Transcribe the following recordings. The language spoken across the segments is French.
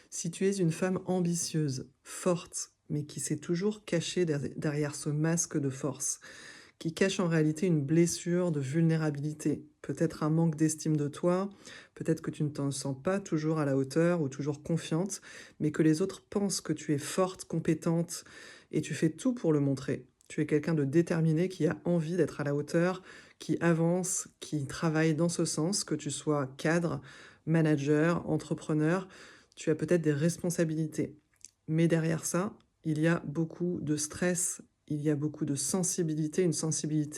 Si tu es une femme ambitieuse, forte, mais qui s'est toujours cachée derrière ce masque de force, qui cache en réalité une blessure de vulnérabilité, peut-être un manque d'estime de toi, peut-être que tu ne t'en sens pas toujours à la hauteur ou toujours confiante, mais que les autres pensent que tu es forte, compétente, et tu fais tout pour le montrer. Tu es quelqu'un de déterminé qui a envie d'être à la hauteur, qui avance, qui travaille dans ce sens, que tu sois cadre, manager, entrepreneur, tu as peut-être des responsabilités. Mais derrière ça, il y a beaucoup de stress, il y a beaucoup de sensibilité,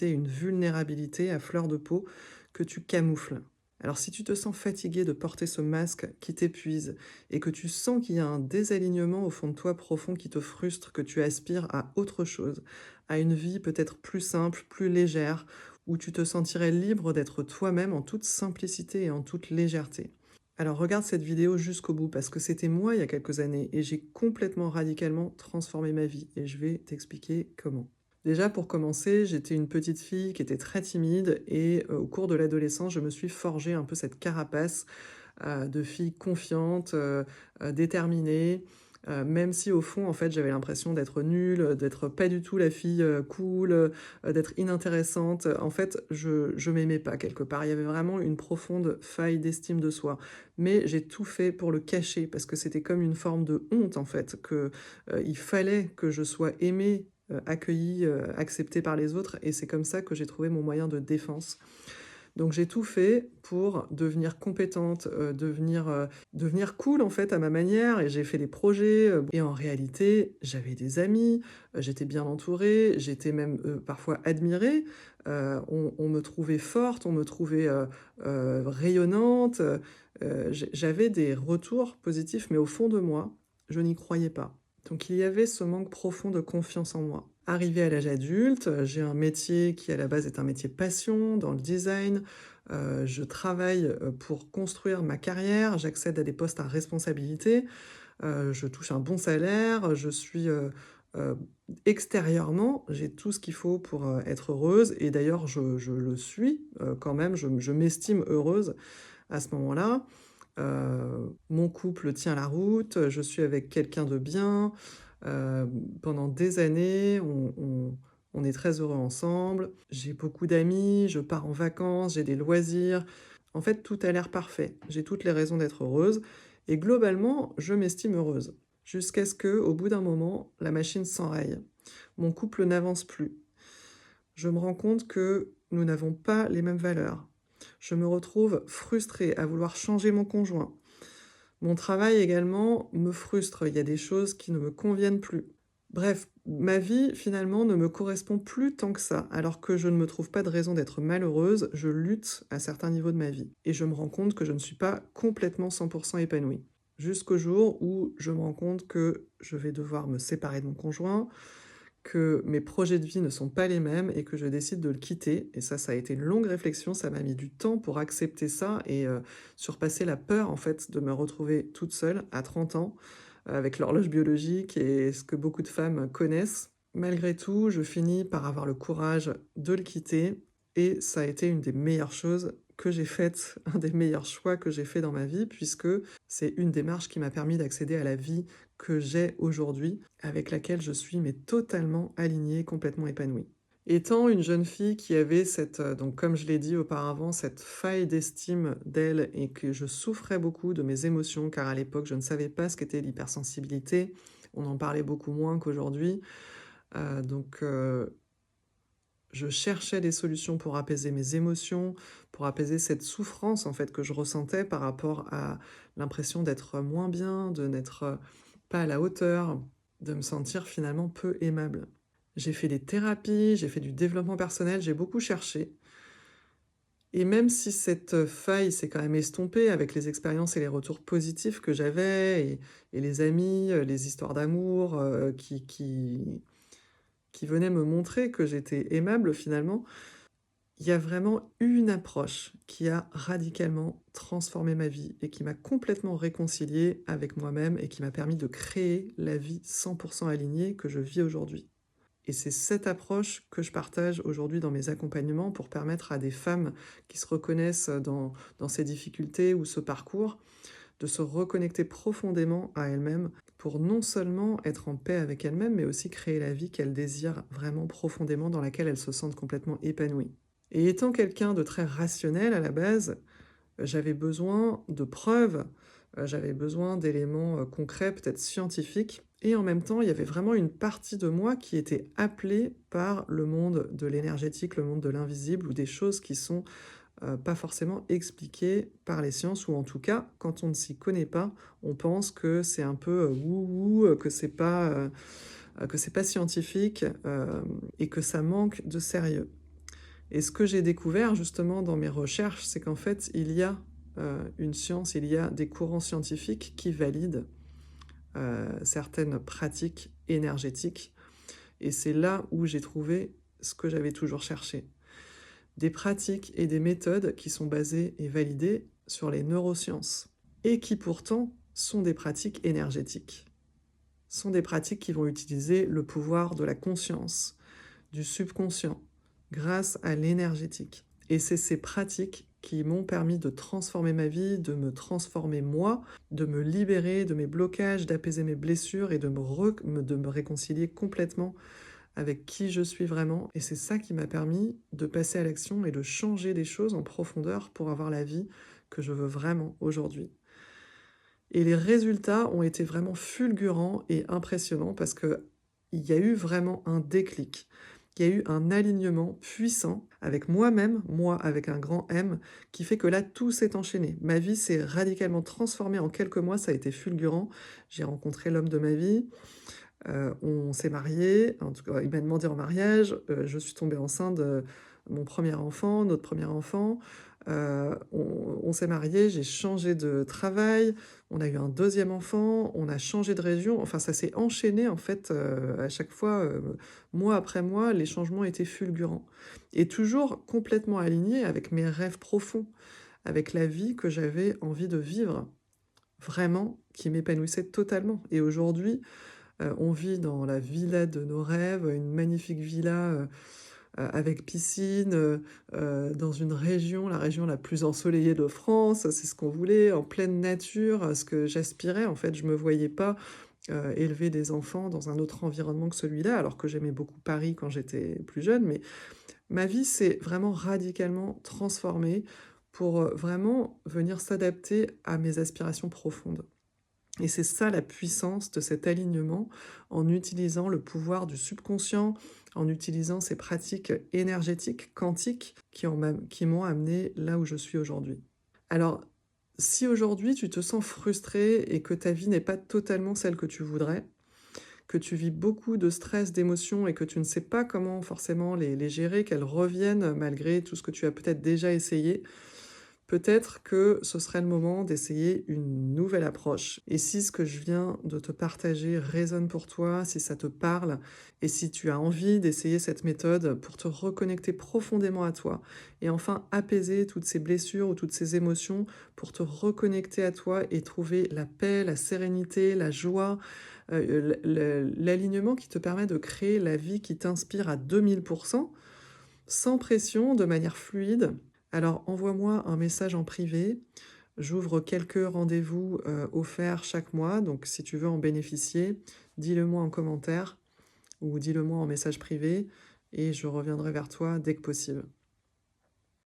une vulnérabilité à fleur de peau que tu camoufles. Alors si tu te sens fatigué de porter ce masque qui t'épuise et que tu sens qu'il y a un désalignement au fond de toi profond qui te frustre, que tu aspires à autre chose, à une vie peut-être plus simple, plus légère, où tu te sentirais libre d'être toi-même en toute simplicité et en toute légèreté. Alors regarde cette vidéo jusqu'au bout parce que c'était moi il y a quelques années et j'ai complètement radicalement transformé ma vie et je vais t'expliquer comment. Déjà pour commencer, j'étais une petite fille qui était très timide et au cours de l'adolescence, je me suis forgé un peu cette carapace de fille confiante, déterminée, même si au fond, en fait, j'avais l'impression d'être nulle, d'être pas du tout la fille, cool, d'être inintéressante. En fait, je m'aimais pas quelque part. Il y avait vraiment une profonde faille d'estime de soi. Mais j'ai tout fait pour le cacher parce que c'était comme une forme de honte, en fait, que, il fallait que je sois aimée, accueillie, acceptée par les autres et c'est comme ça que j'ai trouvé mon moyen de défense. Donc j'ai tout fait pour devenir compétente, devenir cool en fait à ma manière et j'ai fait des projets, et en réalité, j'avais des amis, j'étais bien entourée, j'étais même, parfois admirée. On me trouvait forte, on me trouvait, rayonnante, j'avais des retours positifs, mais au fond de moi, je n'y croyais pas. Donc il y avait ce manque profond de confiance en moi. Arrivée à l'âge adulte, j'ai un métier qui à la base est un métier passion dans le design. Je travaille, pour construire ma carrière, j'accède à des postes à responsabilité, je touche un bon salaire, je suis, heu, extérieurement, j'ai tout ce qu'il faut pour, être heureuse et d'ailleurs je le suis, quand même, je m'estime heureuse à ce moment-là. Mon couple tient la route, je suis avec quelqu'un de bien, pendant des années, on est très heureux ensemble. J'ai beaucoup d'amis, je pars en vacances, j'ai des loisirs. En fait, tout a l'air parfait. J'ai toutes les raisons d'être heureuse et globalement, je m'estime heureuse. Jusqu'à ce que, au bout d'un moment, la machine s'enraye. Mon couple n'avance plus. Je me rends compte que nous n'avons pas les mêmes valeurs. Je me retrouve frustrée à vouloir changer mon conjoint. Mon travail également me frustre, il y a des choses qui ne me conviennent plus. Bref, ma vie finalement ne me correspond plus tant que ça, alors que je ne me trouve pas de raison d'être malheureuse, je lutte à certains niveaux de ma vie. Et je me rends compte que je ne suis pas complètement 100% épanouie. Jusqu'au jour où je me rends compte que je vais devoir me séparer de mon conjoint, que mes projets de vie ne sont pas les mêmes et que je décide de le quitter. Et ça a été une longue réflexion, ça m'a mis du temps pour accepter ça et surpasser la peur, en fait, de me retrouver toute seule à 30 ans, avec l'horloge biologique et ce que beaucoup de femmes connaissent. Malgré tout, je finis par avoir le courage de le quitter et ça a été une des meilleures choses que j'ai faites, un des meilleurs choix que j'ai fait dans ma vie puisque c'est une démarche qui m'a permis d'accéder à la vie que j'ai aujourd'hui, avec laquelle je suis mais totalement alignée, complètement épanouie. Étant une jeune fille qui avait cette, donc comme je l'ai dit auparavant, cette faille d'estime d'elle et que je souffrais beaucoup de mes émotions, car à l'époque je ne savais pas ce qu'était l'hypersensibilité, on en parlait beaucoup moins qu'aujourd'hui, donc je cherchais des solutions pour apaiser mes émotions, pour apaiser cette souffrance en fait que je ressentais par rapport à l'impression d'être moins bien, de n'être, pas à la hauteur, de me sentir finalement peu aimable. J'ai fait des thérapies, j'ai fait du développement personnel, j'ai beaucoup cherché et même si cette, faille s'est quand même estompée avec les expériences et les retours positifs que j'avais et les amis, les histoires d'amour, qui venaient me montrer que j'étais aimable finalement, il y a vraiment une approche qui a radicalement transformé ma vie et qui m'a complètement réconciliée avec moi-même et qui m'a permis de créer la vie 100% alignée que je vis aujourd'hui. Et c'est cette approche que je partage aujourd'hui dans mes accompagnements pour permettre à des femmes qui se reconnaissent dans ces difficultés ou ce parcours de se reconnecter profondément à elle-même pour non seulement être en paix avec elle-même, mais aussi créer la vie qu'elle désire vraiment profondément, dans laquelle elle se sente complètement épanouie. Et étant quelqu'un de très rationnel à la base, j'avais besoin de preuves, j'avais besoin d'éléments, concrets, peut-être scientifiques, et en même temps, il y avait vraiment une partie de moi qui était appelée par le monde de l'énergétique, le monde de l'invisible, ou des choses qui sont, pas forcément expliquées par les sciences, ou en tout cas, quand on ne s'y connaît pas, on pense que c'est un peu, wou-wou, que c'est pas scientifique, et que ça manque de sérieux. Et ce que j'ai découvert justement dans mes recherches, c'est qu'en fait, il y a, une science, il y a des courants scientifiques qui valident, certaines pratiques énergétiques, et c'est là où j'ai trouvé ce que j'avais toujours cherché. Des pratiques et des méthodes qui sont basées et validées sur les neurosciences, et qui pourtant sont des pratiques énergétiques. Sont des pratiques qui vont utiliser le pouvoir de la conscience, du subconscient, grâce à l'énergétique. Et c'est ces pratiques qui m'ont permis de transformer ma vie, de me transformer moi, de me libérer de mes blocages, d'apaiser mes blessures et de me réconcilier complètement avec qui je suis vraiment. Et c'est ça qui m'a permis de passer à l'action et de changer des choses en profondeur pour avoir la vie que je veux vraiment aujourd'hui. Et les résultats ont été vraiment fulgurants et impressionnants parce qu'il y a eu vraiment un déclic. Il y a eu un alignement puissant avec moi-même, moi avec un grand M, qui fait que là, tout s'est enchaîné. Ma vie s'est radicalement transformée en quelques mois, ça a été fulgurant. J'ai rencontré l'homme de ma vie, on s'est mariés, en tout cas, il m'a demandé en mariage, je suis tombée enceinte de mon premier enfant, notre premier enfant. On s'est mariés, j'ai changé de travail, on a eu un deuxième enfant, on a changé de région. Enfin, ça s'est enchaîné en fait, à chaque fois, mois après mois, les changements étaient fulgurants et toujours complètement alignés avec mes rêves profonds, avec la vie que j'avais envie de vivre, vraiment, qui m'épanouissait totalement. Et aujourd'hui, on vit dans la villa de nos rêves, une magnifique villa, avec piscine, dans une région, la région la plus ensoleillée de France. C'est ce qu'on voulait, en pleine nature, ce que j'aspirais. En fait, je me voyais pas, élever des enfants dans un autre environnement que celui-là, alors que j'aimais beaucoup Paris quand j'étais plus jeune. Mais ma vie s'est vraiment radicalement transformée pour, vraiment venir s'adapter à mes aspirations profondes. Et c'est ça la puissance de cet alignement, en utilisant le pouvoir du subconscient, en utilisant ces pratiques énergétiques, quantiques, qui m'ont amené là où je suis aujourd'hui. Alors, si aujourd'hui tu te sens frustré et que ta vie n'est pas totalement celle que tu voudrais, que tu vis beaucoup de stress, d'émotions et que tu ne sais pas comment forcément les gérer, qu'elles reviennent malgré tout ce que tu as peut-être déjà essayé, peut-être que ce serait le moment d'essayer une nouvelle approche. Et si ce que je viens de te partager résonne pour toi, si ça te parle, et si tu as envie d'essayer cette méthode pour te reconnecter profondément à toi, et enfin apaiser toutes ces blessures ou toutes ces émotions, pour te reconnecter à toi et trouver la paix, la sérénité, la joie, l'alignement qui te permet de créer la vie qui t'inspire à 2000%, sans pression, de manière fluide. Alors envoie-moi un message en privé. J'ouvre quelques rendez-vous, offerts chaque mois, donc si tu veux en bénéficier, dis-le moi en commentaire ou dis-le moi en message privé et je reviendrai vers toi dès que possible.